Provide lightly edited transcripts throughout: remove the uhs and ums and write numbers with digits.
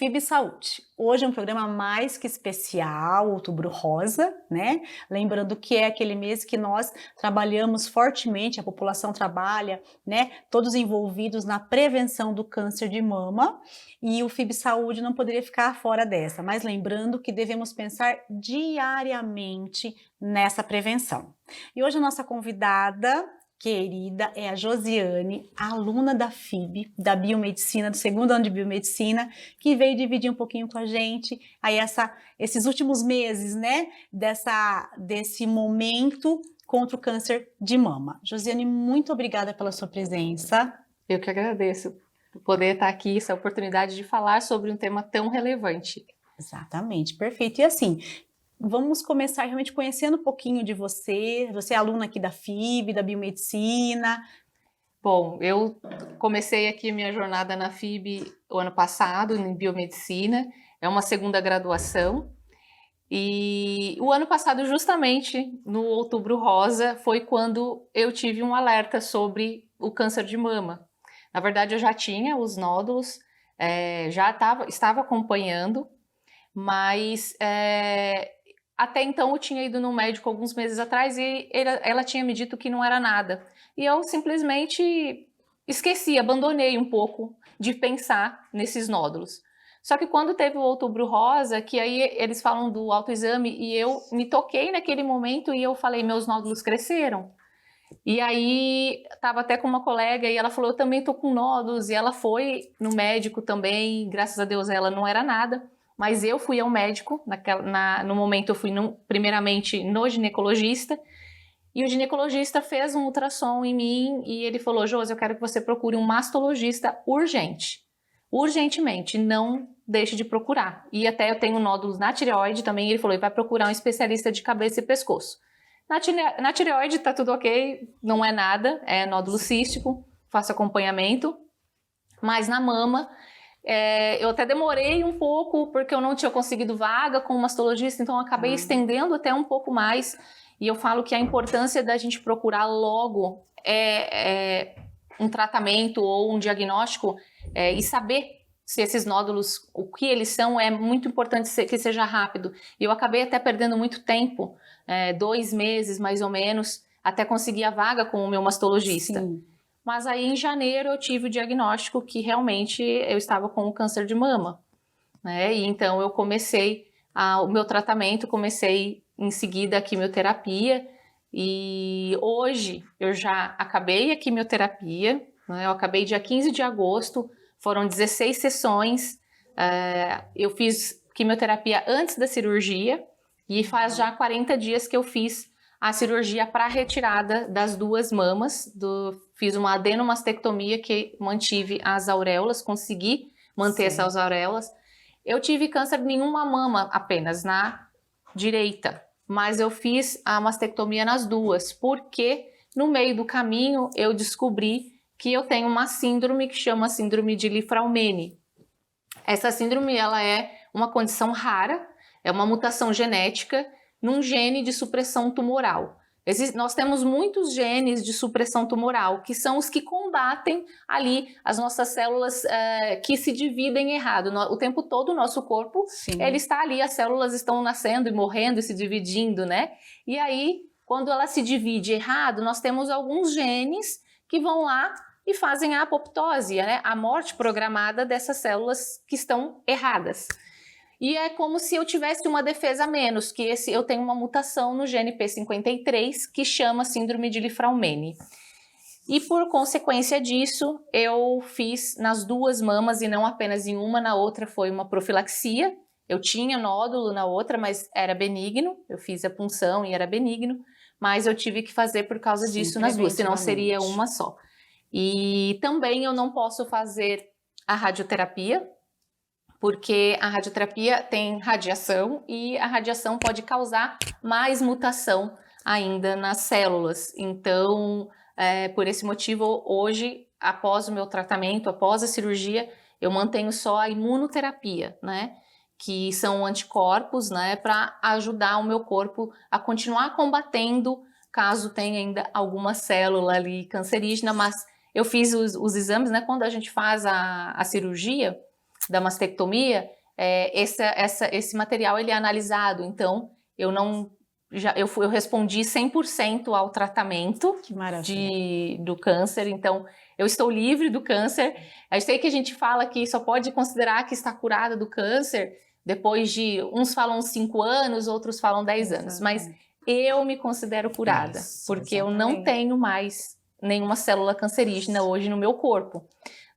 FIB Saúde. Hoje é um programa mais que especial, Outubro Rosa, né? Lembrando que é aquele mês que nós trabalhamos fortemente, a população trabalha, né? Todos envolvidos na prevenção do câncer de mama, e o FIB Saúde não poderia ficar fora dessa. Mas lembrando que devemos pensar diariamente nessa prevenção. E hoje a nossa convidada querida é a Josiane, aluna da FIB, da Biomedicina, do segundo ano de Biomedicina, que veio dividir um pouquinho com a gente aí esses últimos meses, né, desse momento contra o câncer de mama. Josiane, muito obrigada pela sua presença. Eu que agradeço por poder estar aqui, essa oportunidade de falar sobre um tema tão relevante. Exatamente, perfeito. E assim, vamos começar realmente conhecendo um pouquinho de você. Você é aluna aqui da FIB, da Biomedicina. Bom, eu comecei aqui minha jornada na FIB o ano passado, em Biomedicina. É uma segunda graduação. E o ano passado, justamente no Outubro Rosa, foi quando eu tive um alerta sobre o câncer de mama. Na verdade, eu já tinha os nódulos, estava acompanhando, mas até então eu tinha ido no médico alguns meses atrás e ela tinha me dito que não era nada. E eu simplesmente esqueci, abandonei um pouco de pensar nesses nódulos. Só que quando teve o Outubro Rosa, que aí eles falam do autoexame, e eu me toquei naquele momento e eu falei, meus nódulos cresceram. E aí, estava até com uma colega e ela falou, eu também tô com nódulos, e ela foi no médico também, graças a Deus ela não era nada, mas eu fui ao médico, no momento eu fui primeiramente no ginecologista, e o ginecologista fez um ultrassom em mim e ele falou, Josi, eu quero que você procure um mastologista urgentemente, não deixe de procurar. E até eu tenho nódulos na tireoide também, ele falou, vai procurar um especialista de cabeça e pescoço. Na tireoide tá tudo ok, não é nada, é nódulo cístico, faço acompanhamento, mas na mama, eu até demorei um pouco, porque eu não tinha conseguido vaga com o mastologista, então eu acabei estendendo até um pouco mais, e eu falo que a importância da gente procurar logo um tratamento ou um diagnóstico e saber se esses nódulos, o que eles são, é muito importante que seja rápido. E eu acabei até perdendo muito tempo, 2 meses mais ou menos, até conseguir a vaga com o meu mastologista. Sim. Mas aí em janeiro eu tive o diagnóstico que realmente eu estava com o câncer de mama, né? E então eu comecei o meu tratamento, comecei em seguida a quimioterapia, e hoje eu já acabei a quimioterapia, né? Eu acabei dia 15 de agosto, foram 16 sessões, eu fiz quimioterapia antes da cirurgia e faz já 40 dias que eu fiz a cirurgia para retirada das 2 mamas, fiz uma adenomastectomia que mantive as auréolas, consegui manter essas auréolas. Eu tive câncer em uma mama apenas, na direita, mas eu fiz a mastectomia nas 2, porque no meio do caminho eu descobri que eu tenho uma síndrome que chama síndrome de Li-Fraumeni. Essa síndrome, ela é uma condição rara, é uma mutação genética num gene de supressão tumoral. Nós temos muitos genes de supressão tumoral, que são os que combatem ali as nossas células que se dividem errado. O tempo todo o nosso corpo, ele está ali, as células estão nascendo e morrendo e se dividindo, né? E aí, quando ela se divide errado, nós temos alguns genes que vão lá e fazem a apoptose, né? A morte programada dessas células que estão erradas. E é como se eu tivesse uma defesa a menos, que eu tenho uma mutação no gene P53 que chama síndrome de Li-Fraumeni. E por consequência disso, eu fiz nas 2 mamas e não apenas em uma, na outra foi uma profilaxia. Eu tinha nódulo na outra, mas era benigno, eu fiz a punção e era benigno, mas eu tive que fazer por causa disso nas 2, senão seria uma só. E também eu não posso fazer a radioterapia, porque a radioterapia tem radiação e a radiação pode causar mais mutação ainda nas células. Então, por esse motivo, hoje, após o meu tratamento, após a cirurgia, eu mantenho só a imunoterapia, né? Que são anticorpos, né? Para ajudar o meu corpo a continuar combatendo, caso tenha ainda alguma célula ali cancerígena. Mas eu fiz os exames, né? Quando a gente faz a cirurgia, da mastectomia, esse material ele é analisado, então eu não... eu respondi 100% ao tratamento do câncer, então eu estou livre do câncer. Eu sei que a gente fala que só pode considerar que está curada do câncer depois de, uns falam 5 anos, outros falam 10 anos, mas eu me considero curada, porque eu não tenho mais nenhuma célula cancerígena hoje no meu corpo,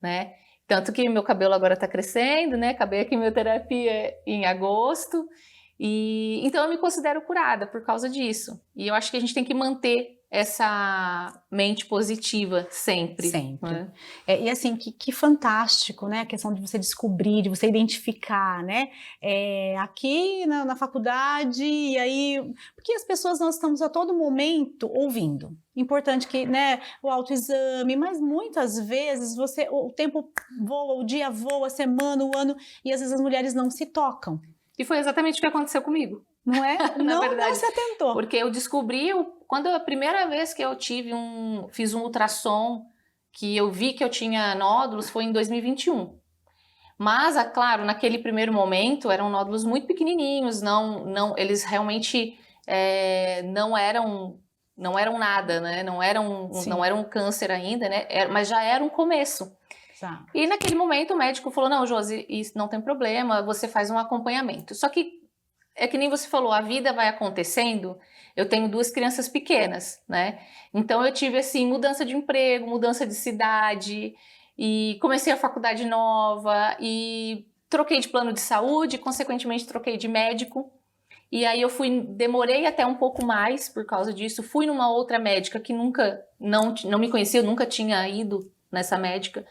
né? Tanto que meu cabelo agora está crescendo, né? Acabei a quimioterapia em agosto, e então eu me considero curada por causa disso. E eu acho que a gente tem que manter essa mente positiva sempre. Sempre. Né? E assim, que fantástico, né? A questão de você descobrir, de você identificar, né? Aqui na faculdade, e aí... Porque as pessoas, nós estamos a todo momento ouvindo. Importante que, né, o autoexame, mas muitas vezes o tempo voa, o dia voa, a semana, o ano, e às vezes as mulheres não se tocam. E foi exatamente o que aconteceu comigo. Não é? Na verdade, não se atentou. Porque eu descobri, quando a primeira vez que eu fiz um ultrassom, que eu vi que eu tinha nódulos, foi em 2021. Mas, claro, naquele primeiro momento, eram nódulos muito pequenininhos, eles realmente não eram nada, né? Não eram câncer ainda, né? Mas já era um começo. Tá. E naquele momento o médico falou, não, Josi, isso não tem problema, você faz um acompanhamento. Só que, é que nem você falou, a vida vai acontecendo, eu tenho 2 crianças pequenas, né? Então eu tive, assim, mudança de emprego, mudança de cidade, e comecei a faculdade nova, e troquei de plano de saúde, consequentemente troquei de médico, e aí demorei até um pouco mais por causa disso, fui numa outra médica que não me conhecia, eu nunca tinha ido nessa médica,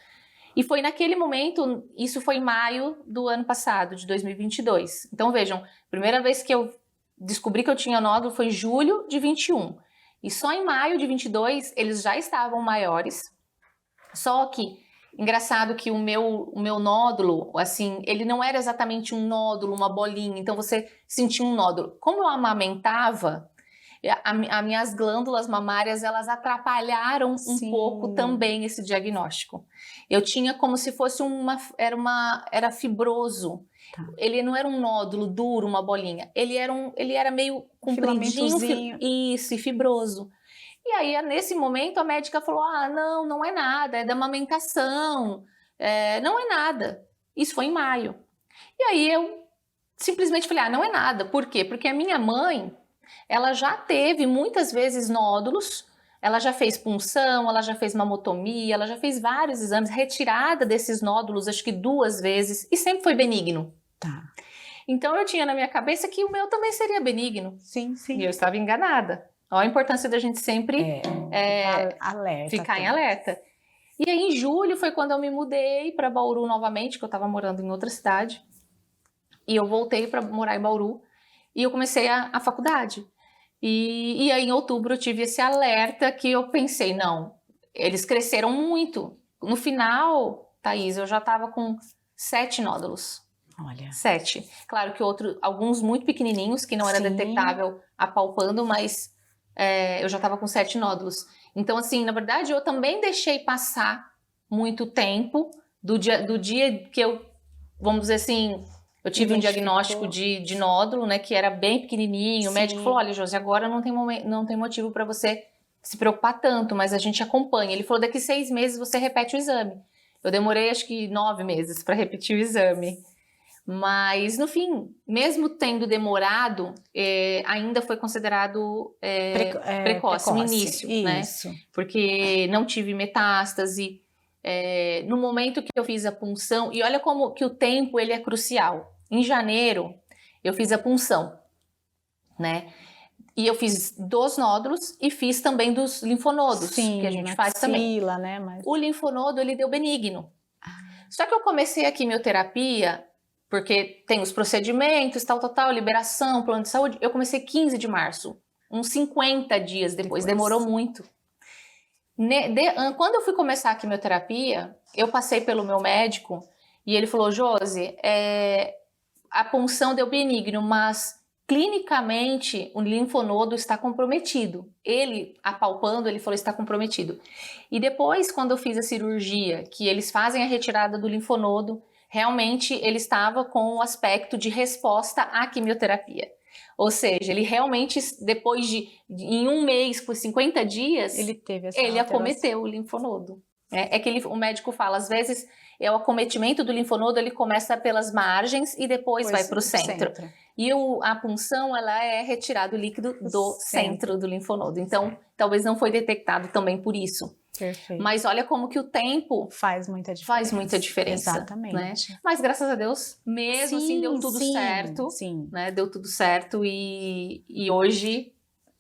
e foi naquele momento, isso foi em maio do ano passado, de 2022. Então vejam, primeira vez que eu descobri que eu tinha nódulo foi em julho de 21. E só em maio de 22 eles já estavam maiores. Só que, engraçado que o meu nódulo, assim, ele não era exatamente um nódulo, uma bolinha. Então você sentia um nódulo. Como eu amamentava, as minhas glândulas mamárias, elas atrapalharam um pouco também esse diagnóstico. Eu tinha como se fosse era fibroso. Tá. Ele não era um nódulo duro, uma bolinha. Ele era meio compridinho, isso, e fibroso. E aí, nesse momento, a médica falou, não é nada, é da amamentação, não é nada. Isso foi em maio. E aí eu simplesmente falei, não é nada. Por quê? Porque a minha mãe, ela já teve muitas vezes nódulos, ela já fez punção, ela já fez mamotomia, ela já fez vários exames, retirada desses nódulos, acho que 2 vezes, e sempre foi benigno. Tá. Então eu tinha na minha cabeça que o meu também seria benigno. Sim. E eu estava enganada. Olha a importância da gente sempre ficar em alerta. E aí em julho foi quando eu me mudei para Bauru novamente, que eu estava morando em outra cidade. E eu voltei para morar em Bauru. E eu comecei a faculdade. E aí em outubro eu tive esse alerta que eu pensei, não, eles cresceram muito. No final, Thaís, eu já estava com 7 nódulos. Olha. 7. Claro que alguns muito pequenininhos, que não era detectável apalpando, mas eu já estava com 7 nódulos. Então, assim, na verdade, eu também deixei passar muito tempo do dia que eu, vamos dizer assim... Eu tive um diagnóstico de nódulo, né, que era bem pequenininho. O médico falou, olha, Josi, agora não tem motivo para você se preocupar tanto, mas a gente acompanha. Ele falou, daqui 6 meses você repete o exame. Eu demorei, acho que 9 meses para repetir o exame. Mas, no fim, mesmo tendo demorado, ainda foi considerado precoce no início, isso. Né? Porque não tive metástase. No momento que eu fiz a punção, e olha como que o tempo ele é crucial. Em janeiro, eu fiz a punção, né? E eu fiz dos nódulos e fiz também dos linfonodos, que a gente faz também. Né? Mas... O linfonodo, ele deu benigno. Só que eu comecei a quimioterapia, porque tem os procedimentos, tal, liberação, plano de saúde. Eu comecei 15 de março, uns 50 dias depois. Demorou muito. Quando eu fui começar a quimioterapia, eu passei pelo meu médico e ele falou, Josi, a punção deu benigno, mas clinicamente o linfonodo está comprometido. Ele, apalpando, ele falou, está comprometido. E depois, quando eu fiz a cirurgia, que eles fazem a retirada do linfonodo, realmente ele estava com o aspecto de resposta à quimioterapia. Ou seja, ele realmente, depois em um mês, por 50 dias, ele acometeu o linfonodo. É que o médico fala, às vezes, o acometimento do linfonodo, ele começa pelas margens e depois vai para o centro. E a punção, ela é retirado o líquido do centro do linfonodo. Então, talvez não foi detectado também por isso. Perfeito. Mas olha como que o tempo faz muita diferença. Exatamente. Né? Mas graças a Deus, mesmo assim, deu tudo certo. Sim. Né? Deu tudo certo e hoje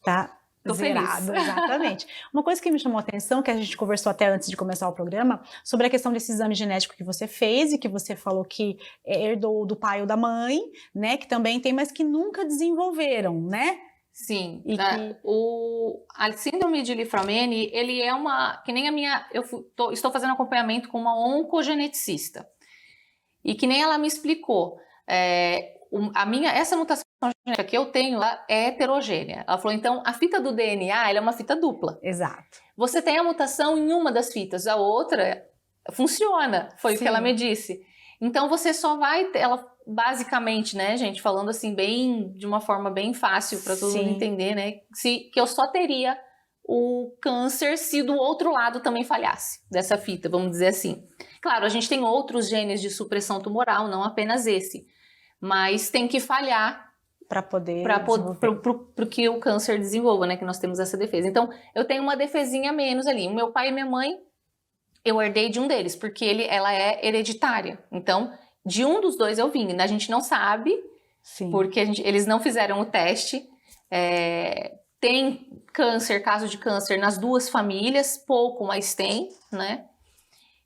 tá zerado, exatamente. Uma coisa que me chamou a atenção, que a gente conversou até antes de começar o programa, sobre a questão desse exame genético que você fez e que você falou que herdou do pai ou da mãe, né? Que também tem, mas que nunca desenvolveram, né? Sim, a síndrome de Li-Fraumeni, ele é que nem a minha, estou fazendo acompanhamento com uma oncogeneticista, e que nem ela me explicou, essa mutação genética que eu tenho é heterogênea. Ela falou, então, a fita do DNA, ela é uma fita dupla. Exato. Você tem a mutação em uma das fitas, a outra funciona, foi o que ela me disse. Então, você só vai, basicamente, né, gente, falando assim, de uma forma bem fácil para todo mundo entender, né, que eu só teria o câncer se do outro lado também falhasse dessa fita, vamos dizer assim. Claro, a gente tem outros genes de supressão tumoral, não apenas esse, mas tem que falhar para poder para que o câncer desenvolva, né, que nós temos essa defesa. Então, eu tenho uma defesinha a menos ali. O meu pai e minha mãe, eu herdei de um deles, porque ela é hereditária. Então, de um dos dois eu vim. A gente não sabe, porque eles não fizeram o teste. Tem caso de câncer nas duas famílias, pouco, mas tem, né?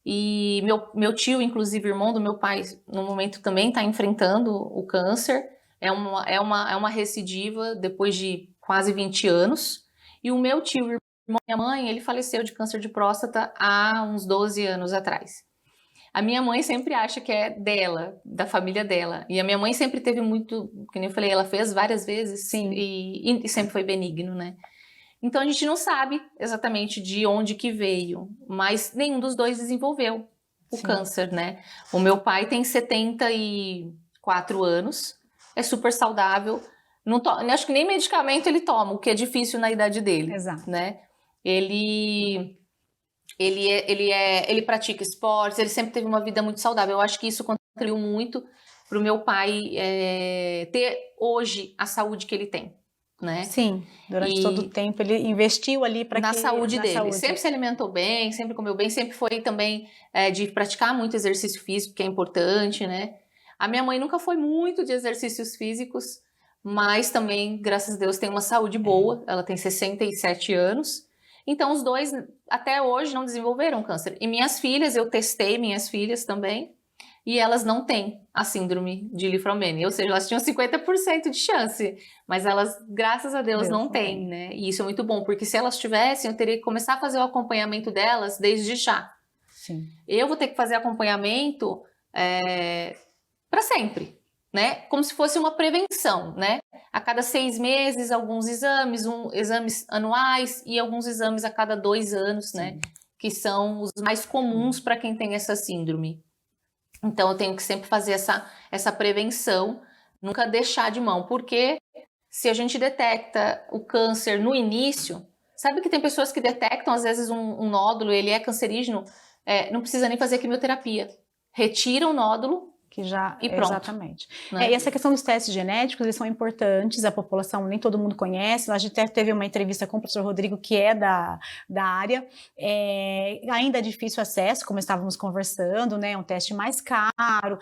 E meu tio, inclusive irmão do meu pai, no momento também está enfrentando o câncer. É uma recidiva depois de quase 20 anos. E o meu tio, irmão da minha mãe, ele faleceu de câncer de próstata há uns 12 anos atrás. A minha mãe sempre acha que é dela, da família dela. E a minha mãe sempre teve muito, como eu falei, ela fez várias vezes e sempre foi benigno, né? Então a gente não sabe exatamente de onde que veio, mas nenhum dos dois desenvolveu o câncer, né? O meu pai tem 74 anos, é super saudável, acho que nem medicamento ele toma, o que é difícil na idade dele. Exato. Né? Ele pratica esportes, ele sempre teve uma vida muito saudável. Eu acho que isso contribuiu muito para o meu pai ter hoje a saúde que ele tem. Né? Sim, durante todo o tempo ele investiu ali na saúde dele. Sempre se alimentou bem, sempre comeu bem, sempre foi também de praticar muito exercício físico, que é importante, né? A minha mãe nunca foi muito de exercícios físicos, mas também, graças a Deus, tem uma saúde boa. Ela tem 67 anos. Então, os dois, até hoje, não desenvolveram câncer. E minhas filhas, eu testei minhas filhas também, e elas não têm a síndrome de Li-Fraumeni. Ou seja, elas tinham 50% de chance, mas elas, graças a Deus, não têm, né? E isso é muito bom, porque se elas tivessem, eu teria que começar a fazer o acompanhamento delas desde já. Sim. Eu vou ter que fazer acompanhamento para sempre, né? Como se fosse uma prevenção, né? A cada 6 meses, alguns exames, exames anuais e alguns exames a cada 2 anos, né? Que são os mais comuns para quem tem essa síndrome. Então, eu tenho que sempre fazer essa prevenção, nunca deixar de mão, porque se a gente detecta o câncer no início, sabe que tem pessoas que detectam, às vezes, um nódulo, ele é cancerígeno, não precisa nem fazer quimioterapia. Retira o nódulo e pronto. Exatamente. Né? E essa questão dos testes genéticos, eles são importantes, a população, nem todo mundo conhece. A gente até teve uma entrevista com o professor Rodrigo, que é da área. Ainda é difícil acesso, como estávamos conversando, né? É um teste mais caro,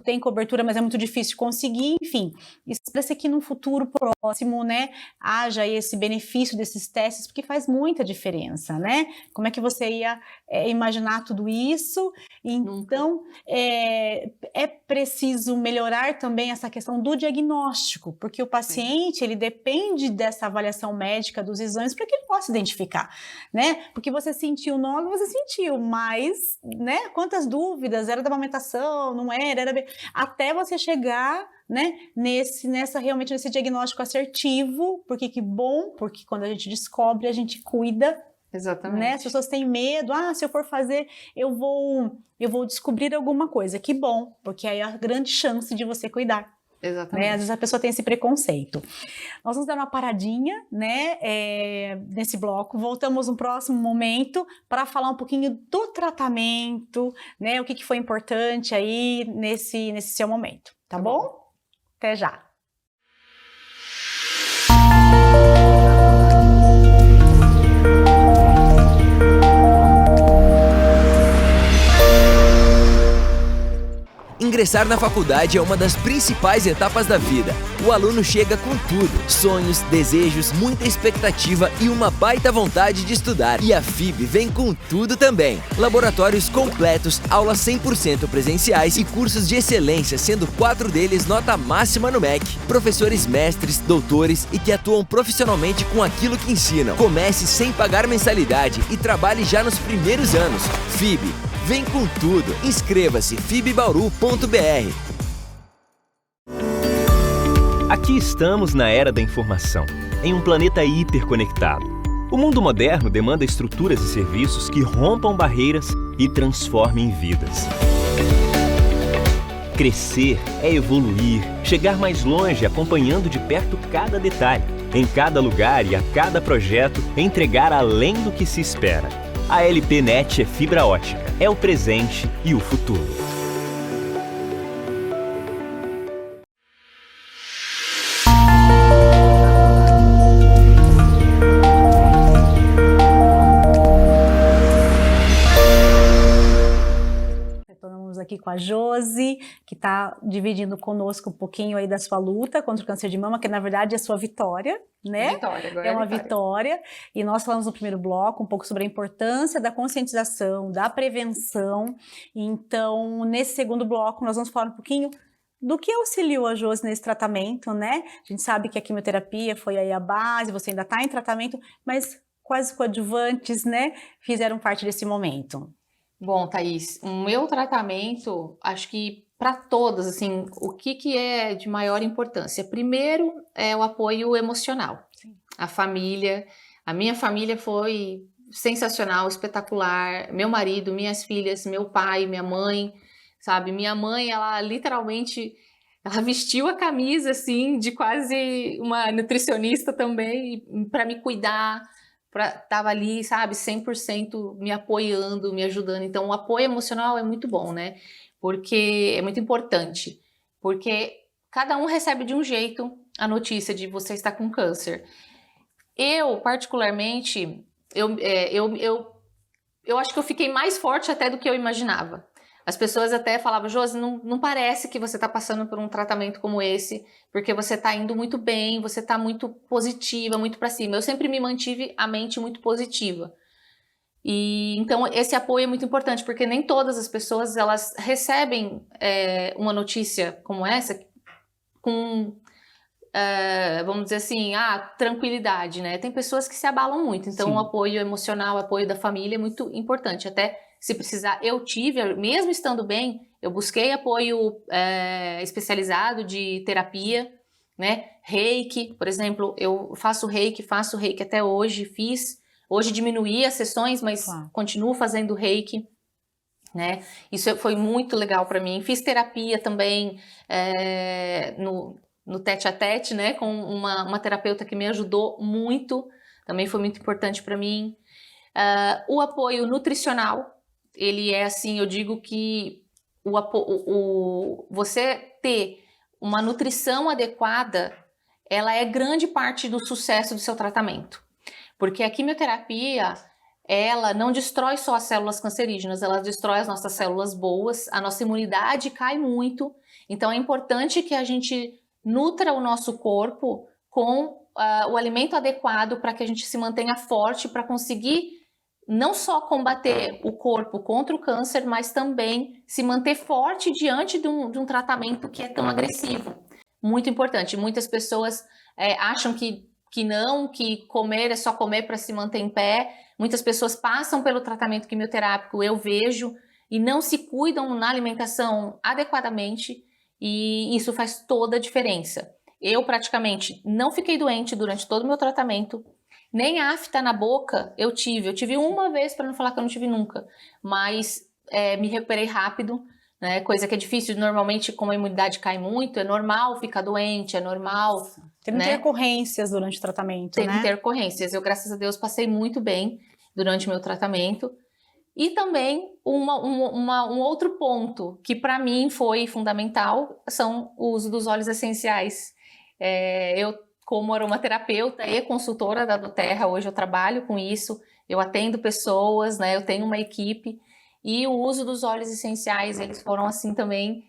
tem cobertura, mas é muito difícil conseguir. Enfim, espera-se que no futuro próximo, né, haja esse benefício desses testes, porque faz muita diferença, né? Como é que você ia imaginar tudo isso? Então, é preciso melhorar também essa questão do diagnóstico, porque o paciente, ele depende dessa avaliação médica dos exames para que ele possa identificar, né? Porque você sentiu o nódulo, você sentiu, mas, né? Quantas dúvidas, era da amamentação, não era até você chegar, né? Realmente nesse diagnóstico assertivo, porque que bom, porque quando a gente descobre, a gente cuida, Exatamente. Né? As pessoas têm medo, se eu for fazer, eu vou descobrir alguma coisa. Que bom, porque aí é a grande chance de você cuidar. Exatamente. Né? Às vezes a pessoa tem esse preconceito. Nós vamos dar uma paradinha, né, nesse bloco. Voltamos no próximo momento para falar um pouquinho do tratamento, né, o que foi importante aí nesse seu momento. Tá bom? Até já. Ingressar na faculdade é uma das principais etapas da vida. O aluno chega com tudo: sonhos, desejos, muita expectativa e uma baita vontade de estudar. E a FIB vem com tudo também. Laboratórios completos, aulas 100% presenciais e cursos de excelência, sendo 4 deles nota máxima no MEC. Professores mestres, doutores e que atuam profissionalmente com aquilo que ensinam. Comece sem pagar mensalidade e trabalhe já nos primeiros anos. FIB. Vem com tudo. Inscreva-se fibbauru.br. Aqui estamos na era da informação, em um planeta hiperconectado. O mundo moderno demanda estruturas e serviços que rompam barreiras e transformem vidas. Crescer é evoluir, chegar mais longe acompanhando de perto cada detalhe, em cada lugar e a cada projeto, entregar além do que se espera. A LPNet é fibra ótica, é o presente e o futuro. Estamos aqui com a Josi, que está dividindo conosco um pouquinho aí da sua luta contra o câncer de mama, que na verdade é a sua vitória, né? Vitória, agora é uma vitória. E nós falamos no primeiro bloco um pouco sobre a importância da conscientização, da prevenção. Então, nesse segundo bloco, nós vamos falar um pouquinho do que auxiliou a Josi nesse tratamento, né? A gente sabe que a quimioterapia foi aí a base, você ainda está em tratamento, mas quais coadjuvantes, né, fizeram parte desse momento? Bom, Thaís, o meu tratamento, acho que para todas, assim, o que é de maior importância? Primeiro é o apoio emocional. Sim. A minha família foi sensacional, espetacular. Meu marido, minhas filhas, meu pai, minha mãe, sabe? Minha mãe, ela literalmente, ela vestiu a camisa, assim, de quase uma nutricionista também, para me cuidar. Tava ali, sabe, 100% me apoiando, me ajudando. Então, o apoio emocional é muito bom, né? Porque é muito importante. Porque cada um recebe de um jeito a notícia de você estar com câncer. Eu, particularmente, eu acho que eu fiquei mais forte até do que eu imaginava. As pessoas até falavam, Josi, não parece que você está passando por um tratamento como esse, porque você está indo muito bem, você está muito positiva, muito para cima. Eu sempre me mantive a mente muito positiva. E então esse apoio é muito importante, porque nem todas as pessoas elas recebem uma notícia como essa com, vamos dizer assim, tranquilidade, né? Tem pessoas que se abalam muito, então Sim. o apoio emocional, o apoio da família é muito importante. Até se precisar, eu tive, mesmo estando bem, eu busquei apoio especializado de terapia, né? Reiki, por exemplo, eu faço reiki até hoje, hoje diminuí as sessões, mas continuo fazendo reiki, né? Isso foi muito legal para mim. Fiz terapia também no tete-a-tete, né? Com uma terapeuta que me ajudou muito, também foi muito importante para mim. O apoio nutricional, ele é assim, eu digo que você ter uma nutrição adequada, ela é grande parte do sucesso do seu tratamento. Porque a quimioterapia, ela não destrói só as células cancerígenas, ela destrói as nossas células boas, a nossa imunidade cai muito. Então é importante que a gente nutra o nosso corpo com o alimento adequado para que a gente se mantenha forte, para conseguir não só combater o corpo contra o câncer, mas também se manter forte diante de um tratamento que é tão agressivo. Muito importante. Muitas pessoas acham que comer é só comer para se manter em pé. Muitas pessoas passam pelo tratamento quimioterápico, eu vejo, e não se cuidam na alimentação adequadamente, e isso faz toda a diferença. Eu praticamente não fiquei doente durante todo o meu tratamento, Nem afta na boca eu tive uma vez, para não falar que eu não tive nunca, mas me recuperei rápido, né? Coisa que é difícil, normalmente como a imunidade cai muito, é normal ficar doente, é normal. Teve intercorrências durante o tratamento, Teve né? intercorrências, eu graças a Deus passei muito bem durante o meu tratamento. E também um outro ponto que para mim foi fundamental são o uso dos óleos essenciais. Eu, como aromaterapeuta e consultora da doTERRA, hoje eu trabalho com isso, eu atendo pessoas, né? Eu tenho uma equipe, e o uso dos óleos essenciais, eles foram assim também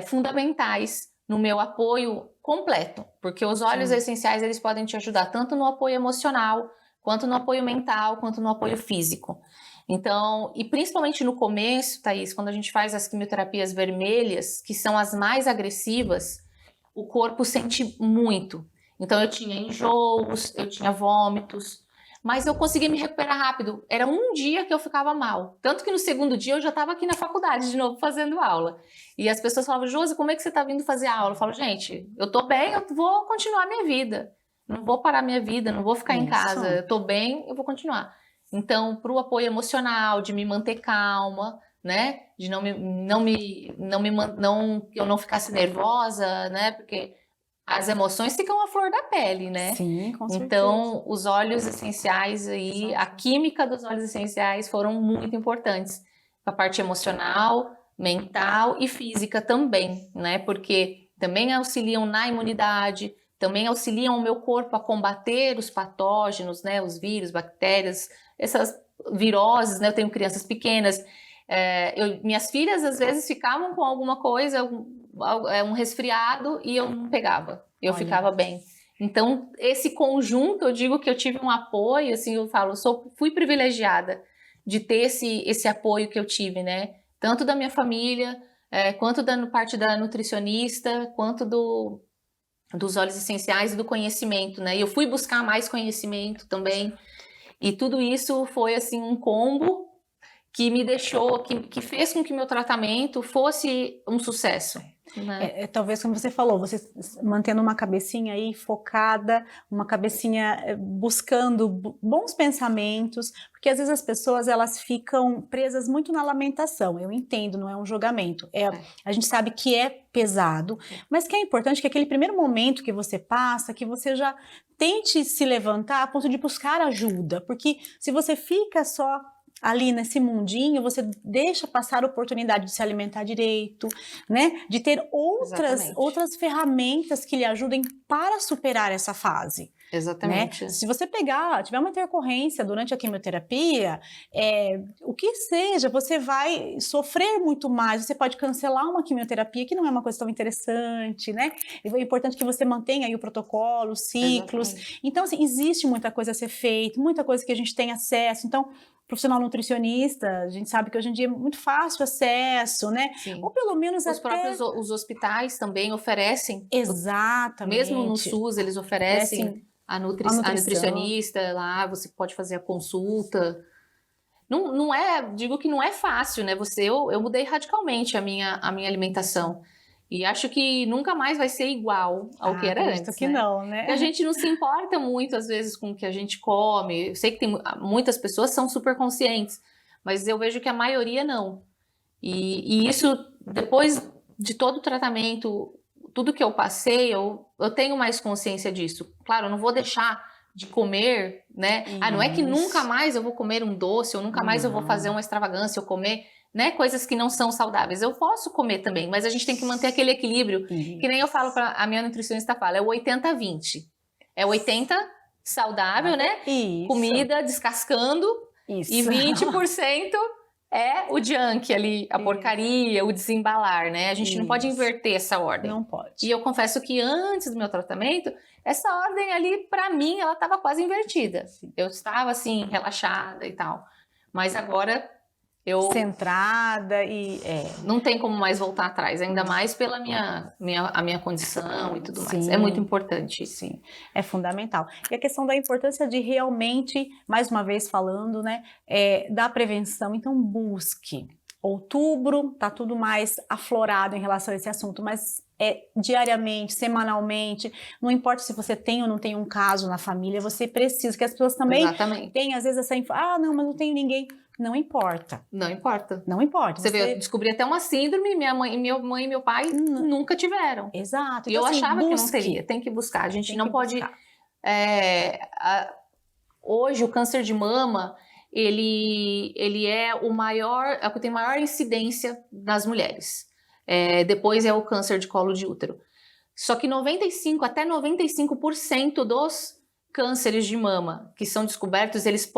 fundamentais no meu apoio completo, porque os óleos essenciais, eles podem te ajudar tanto no apoio emocional, quanto no apoio mental, quanto no apoio físico. Então, e principalmente no começo, Thaís, quando a gente faz as quimioterapias vermelhas, que são as mais agressivas, o corpo sente muito. Então, eu tinha enjoos, eu tinha vômitos, mas eu consegui me recuperar rápido. Era um dia que eu ficava mal. Tanto que no segundo dia eu já estava aqui na faculdade de novo fazendo aula. E as pessoas falavam, Josi, como é que você está vindo fazer aula? Eu falo, gente, eu tô bem, eu vou continuar minha vida. Não vou parar minha vida, não vou ficar em casa. Eu tô bem, eu vou continuar. Então, para o apoio emocional, de me manter calma, né? De eu não ficasse nervosa, né? Porque as emoções ficam à flor da pele, né? Sim, com certeza. Então, os óleos essenciais aí, a química dos óleos essenciais foram muito importantes. A parte emocional, mental e física também, né? Porque também auxiliam na imunidade, também auxiliam o meu corpo a combater os patógenos, né? Os vírus, bactérias, essas viroses, né? Eu tenho crianças pequenas. Minhas filhas, às vezes, ficavam com alguma coisa, um resfriado, e eu não pegava. Eu ficava bem. Então, esse conjunto, eu digo que eu tive um apoio, assim, eu falo, fui privilegiada de ter esse apoio que eu tive, né? Tanto da minha família, quanto da parte da nutricionista, quanto dos óleos essenciais e do conhecimento, né? E eu fui buscar mais conhecimento também. E tudo isso foi, assim, um combo que me deixou, que fez com que meu tratamento fosse um sucesso. Né? Talvez, como você falou, você mantendo uma cabecinha aí focada, uma cabecinha buscando bons pensamentos, porque às vezes as pessoas, elas ficam presas muito na lamentação. Eu entendo, não é um julgamento. A gente sabe que é pesado, mas que é importante que aquele primeiro momento que você passa, que você já tente se levantar a ponto de buscar ajuda, porque se você fica só ali nesse mundinho, você deixa passar a oportunidade de se alimentar direito, né? De ter outras ferramentas que lhe ajudem para superar essa fase. Exatamente. Né? Se você tiver uma intercorrência durante a quimioterapia, o que seja, você vai sofrer muito mais, você pode cancelar uma quimioterapia, que não é uma coisa tão interessante, né? É importante que você mantenha aí o protocolo, os ciclos. Exatamente. Então, assim, existe muita coisa a ser feita, muita coisa que a gente tem acesso. Então, profissional nutricionista, a gente sabe que hoje em dia é muito fácil acesso, né? Sim. Ou pelo menos os próprios os hospitais também oferecem. Exatamente. Mesmo no SUS, eles oferecem a nutricionista lá, você pode fazer a consulta. Não digo que não é fácil, né? Eu mudei radicalmente a minha alimentação. E acho que nunca mais vai ser igual ao que era antes. Que né? não, né? Porque a gente não se importa muito, às vezes, com o que a gente come. Eu sei que muitas pessoas são super conscientes, mas eu vejo que a maioria não. E isso, depois de todo o tratamento, tudo que eu passei, eu tenho mais consciência disso. Claro, eu não vou deixar de comer, né? Não é que nunca mais eu vou comer um doce, ou nunca mais eu vou fazer uma extravagância, ou comer... né, coisas que não são saudáveis. Eu posso comer também, mas a gente tem que manter aquele equilíbrio, que nem eu falo a minha nutricionista fala, é o 80-20. É 80 saudável, né? Isso. Comida descascando, Isso. E 20% é o junk ali, a porcaria, o desembalar, né? A gente não pode inverter essa ordem. Não pode. E eu confesso que antes do meu tratamento, essa ordem ali, pra mim, ela estava quase invertida. Eu estava, assim, relaxada e tal. Mas agora... centrada e... não tem como mais voltar atrás, ainda mais pela a minha condição e tudo mais. Sim. É muito importante. Sim, é fundamental. E a questão da importância de realmente, mais uma vez falando, né, da prevenção. Então, busque. Outubro, tá tudo mais aflorado em relação a esse assunto, mas diariamente, semanalmente, não importa se você tem ou não tem um caso na família, você precisa, que as pessoas também têm, às vezes, essa não, mas não tenho ninguém. Não importa. Não importa. Não importa. Você vê, eu descobri até uma síndrome, minha mãe e meu pai nunca tiveram. Exato. E então, eu achava que não teria. Tem que buscar. A gente não pode... Hoje, o câncer de mama, ele é o que tem maior incidência nas mulheres. Depois é o câncer de colo de útero. Só que até 95% dos cânceres de mama que são descobertos, eles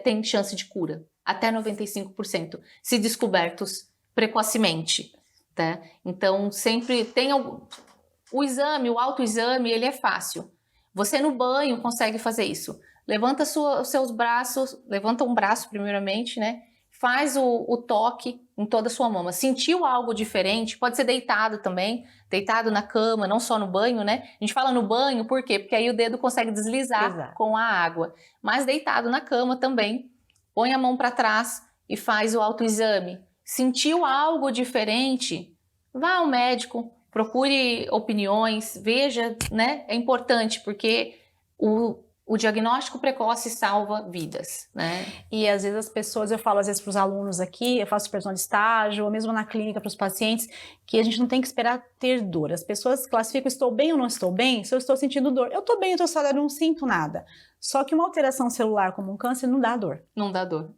têm chance de cura. Até 95%, se descobertos precocemente. Tá? Então, sempre tem o autoexame, ele é fácil. Você no banho consegue fazer isso. Levanta os seus braços, levanta um braço primeiramente, né? Faz o toque em toda a sua mama. Sentiu algo diferente? Pode ser deitado também, deitado na cama, não só no banho, né? A gente fala no banho, por quê? Porque aí o dedo consegue deslizar com a água. Mas deitado na cama também, põe a mão para trás e faz o autoexame. Sentiu algo diferente? Vá ao médico, procure opiniões, veja, né? É importante, porque o diagnóstico precoce salva vidas, né? E às vezes as pessoas, eu falo às vezes para os alunos aqui, eu faço supervisão de estágio, ou mesmo na clínica para os pacientes, que a gente não tem que esperar ter dor. As pessoas classificam, estou bem ou não estou bem, se eu estou sentindo dor. Eu estou bem, eu estou saudável, eu não sinto nada. Só que uma alteração celular como um câncer não dá dor. Não dá dor.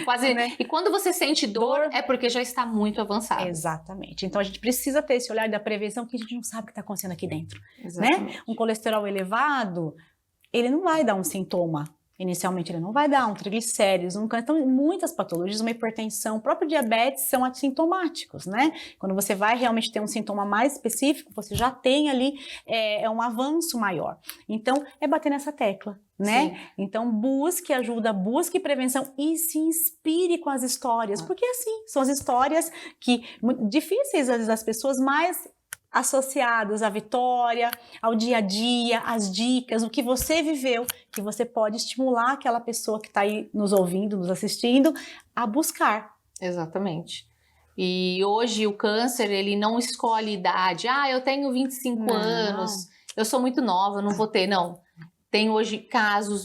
Quase, né? E quando você sente dor, é porque já está muito avançado. Exatamente. Então a gente precisa ter esse olhar da prevenção, porque a gente não sabe o que está acontecendo aqui dentro. Exatamente. Né? Um colesterol elevado, ele não vai dar um sintoma. Inicialmente ele não vai dar um triglicéridos, então muitas patologias, uma hipertensão, o próprio diabetes são assintomáticos, né? Quando você vai realmente ter um sintoma mais específico, você já tem ali um avanço maior. Então, é bater nessa tecla, né? Sim. Então, busque ajuda, busque prevenção e se inspire com as histórias, porque assim, são as histórias que, difíceis às vezes das pessoas, mas associadas à vitória, ao dia a dia, às dicas, o que você viveu, que você pode estimular aquela pessoa que está aí nos ouvindo, nos assistindo, a buscar. Exatamente. E hoje o câncer, ele não escolhe idade. Eu tenho 25 anos, eu sou muito nova, não vou ter. Não. Tem hoje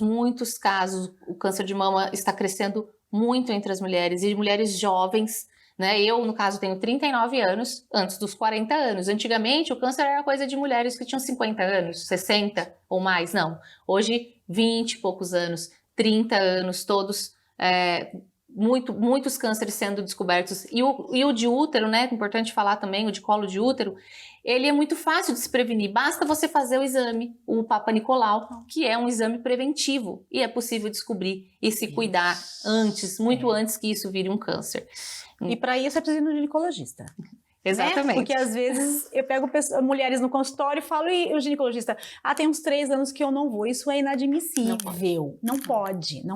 muitos casos, o câncer de mama está crescendo muito entre as mulheres, e mulheres jovens, né? Eu, no caso, tenho 39 anos, antes dos 40 anos. Antigamente, o câncer era coisa de mulheres que tinham 50 anos, 60 ou mais. Não. Hoje, 20 e poucos anos, 30 anos, todos, muitos cânceres sendo descobertos. E o de útero, né? Importante falar também, o de colo de útero, ele é muito fácil de se prevenir. Basta você fazer o exame, o Papa Nicolau, que é um exame preventivo. E é possível descobrir e se cuidar antes, muito antes que isso vire um câncer. E para isso é preciso ir no ginecologista. Exatamente. Né? Porque às vezes eu pego mulheres no consultório e falo, e o ginecologista, tem uns 3 anos que eu não vou. Isso é inadmissível. Não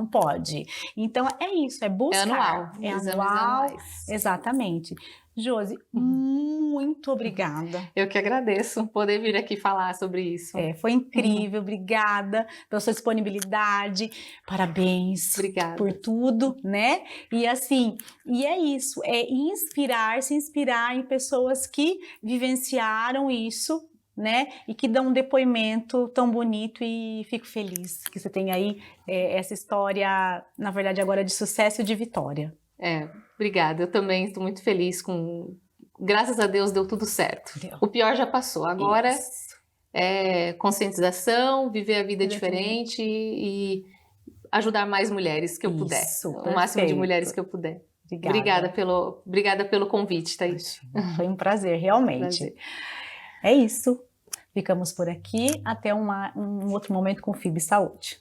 pode. Então é isso, é buscar. É anual. Anual. Exatamente. Josi, muito obrigada. Eu que agradeço poder vir aqui falar sobre isso. Foi incrível, obrigada pela sua disponibilidade, parabéns. Obrigada. Por tudo, né? E assim, é isso, se inspirar em pessoas que vivenciaram isso, né? E que dão um depoimento tão bonito, e fico feliz que você tenha aí essa história, na verdade agora de sucesso e de vitória. Obrigada, eu também estou muito feliz graças a Deus deu tudo certo. O pior já passou, agora conscientização, viver a vida diferente e ajudar mais mulheres que eu puder, o máximo de mulheres que eu puder. Obrigada pelo convite, Thaís. Foi um prazer, realmente. É isso, ficamos por aqui, até um outro momento com FIB Saúde.